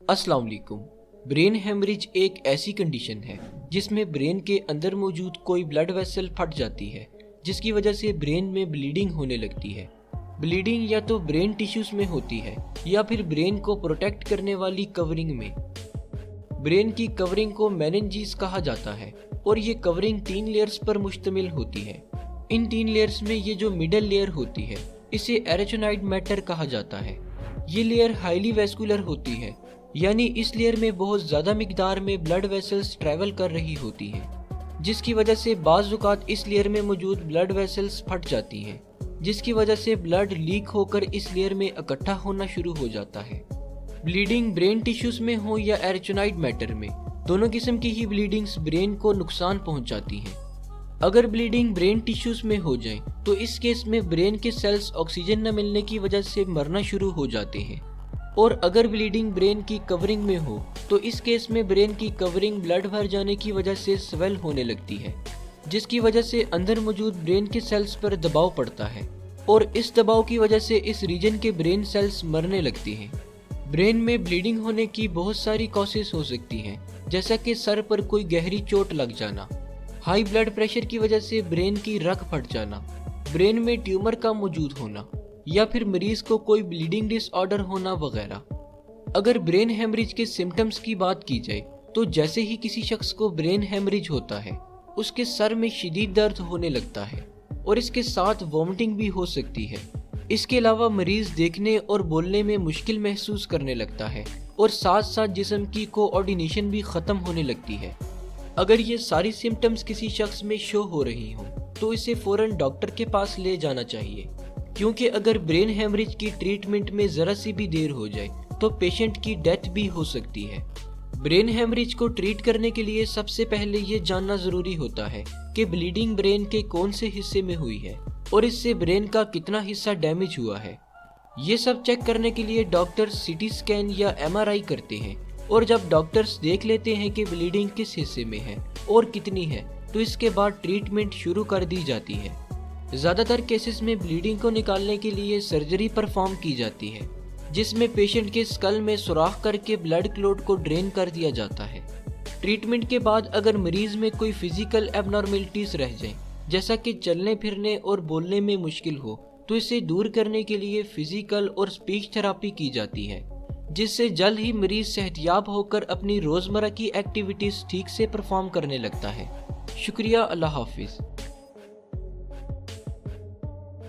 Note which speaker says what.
Speaker 1: अस्सलाम वालेकुम। Brain haemorrhage एक ऐसी कंडीशन है जिसमें ब्रेन के अंदर मौजूद कोई ब्लड वेसल फट जाती है, जिसकी वजह से ब्रेन में ब्लीडिंग होने लगती है। ब्लीडिंग या तो ब्रेन टिश्यूज में होती है या फिर ब्रेन को प्रोटेक्ट करने वाली कवरिंग में। ब्रेन की कवरिंग को मेनिंजीज कहा जाता है और ये कवरिंग 3 लेयर्स पर मुश्तमिल होती है। इन 3 लेयर्स में ये जो मिडल लेयर होती है इसे एरेचोनाइड मैटर कहा जाता है। ये लेयर हाईली वेस्कुलर होती है, यानी इस लेयर में बहुत ज़्यादा मिकदार में ब्लड वेसल्स ट्रैवल कर रही होती हैं, जिसकी वजह से बाज़ औक़ात इस लेयर में मौजूद ब्लड वेसल्स फट जाती हैं, जिसकी वजह से ब्लड लीक होकर इस लेयर में इकट्ठा होना शुरू हो जाता है। ब्लीडिंग ब्रेन टिश्यूज में हो या एरेचोनाइड मैटर में, दोनों किस्म की ही ब्लीडिंग्स ब्रेन को नुकसान पहुंचाती हैं। अगर ब्लीडिंग ब्रेन टिश्यूज में हो जाए तो इस केस में ब्रेन के सेल्स ऑक्सीजन न मिलने की वजह से मरना शुरू हो जाते हैं। और अगर ब्लीडिंग ब्रेन की कवरिंग में हो तो इस केस में ब्रेन की कवरिंग ब्लड भर जाने की वजह से स्वेल होने लगती है, जिसकी वजह से अंदर मौजूद ब्रेन के सेल्स पर दबाव पड़ता है और इस दबाव की वजह से इस रीजन के ब्रेन सेल्स मरने लगती हैं। ब्रेन में ब्लीडिंग होने की बहुत सारी कॉसेस हो सकती हैं, जैसा कि सर पर कोई गहरी चोट लग जाना, हाई ब्लड प्रेशर की वजह से ब्रेन की रग फट जाना, ब्रेन में ट्यूमर का मौजूद होना या फिर मरीज को कोई ब्लीडिंग डिसऑर्डर होना वगैरह। अगर ब्रेन हेमरेज के सिम्टम्स की बात की जाए तो जैसे ही किसी शख्स को ब्रेन हेमरेज होता है उसके सर में शदीद दर्द होने लगता है और इसके साथ वॉमिटिंग भी हो सकती है। इसके अलावा मरीज देखने और बोलने में मुश्किल महसूस करने लगता है और साथ साथ जिस्म की कोऑर्डिनेशन भी ख़त्म होने लगती है। अगर ये सारी सिम्टम्स किसी शख्स में शो हो रही हों तो इसे फ़ौरन डॉक्टर के पास ले जाना चाहिए, क्योंकि अगर ब्रेन हेमरेज की ट्रीटमेंट में ज़रा सी भी देर हो जाए तो पेशेंट की डेथ भी हो सकती है। ब्रेन हेमरेज को ट्रीट करने के लिए सबसे पहले ये जानना ज़रूरी होता है कि ब्लीडिंग ब्रेन के कौन से हिस्से में हुई है और इससे ब्रेन का कितना हिस्सा डैमेज हुआ है। ये सब चेक करने के लिए डॉक्टर सीटी स्कैन या MRI करते हैं और जब डॉक्टर्स देख लेते हैं कि ब्लीडिंग किस हिस्से में है और कितनी है तो इसके बाद ट्रीटमेंट शुरू कर दी जाती है। ज़्यादातर केसेस में ब्लीडिंग को निकालने के लिए सर्जरी परफॉर्म की जाती है, जिसमें पेशेंट के स्कल में सुराख करके ब्लड क्लॉट को ड्रेन कर दिया जाता है। ट्रीटमेंट के बाद अगर मरीज में कोई फिजिकल एबनॉर्मेलिटीज रह जाए, जैसा कि चलने फिरने और बोलने में मुश्किल हो, तो इसे दूर करने के लिए फिजिकल और स्पीच थेरापी की जाती है, जिससे जल्द ही मरीज सेहतयाब होकर अपनी रोज़मर्रा की एक्टिविटीज़ ठीक से परफॉर्म करने लगता है। शुक्रिया। अल्लाह हाफिज़।